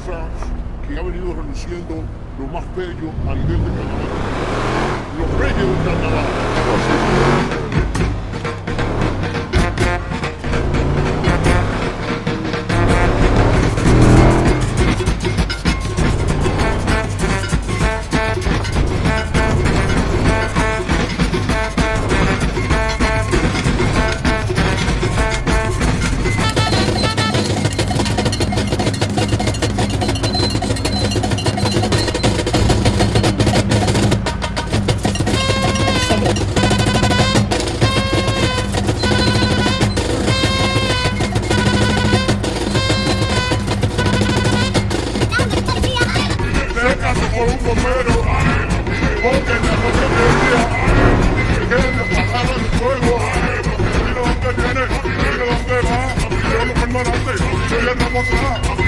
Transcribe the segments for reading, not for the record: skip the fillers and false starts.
raza que ha venido reluciendo lo más bello a nivel de carnaval. Los reyes del carnaval. Por un bombero, porque en la noche del día, que le apagaron el fuego, mira dónde viene, mira dónde va, yo lo pongo adelante, yo ya no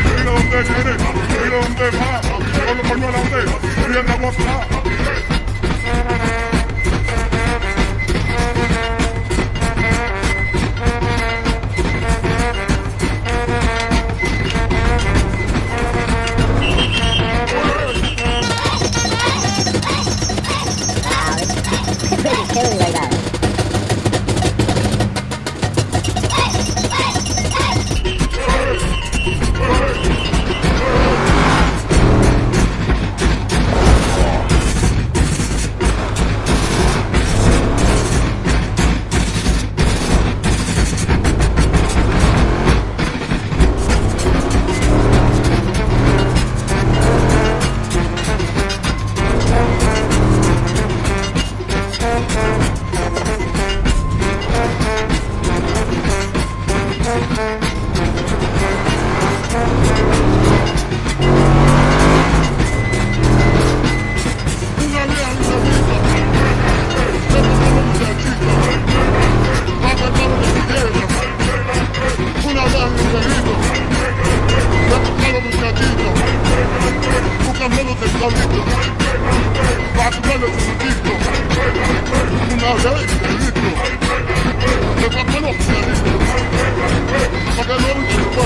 mira dónde viene, mira dónde va, yo lo pongo adelante, yo ya no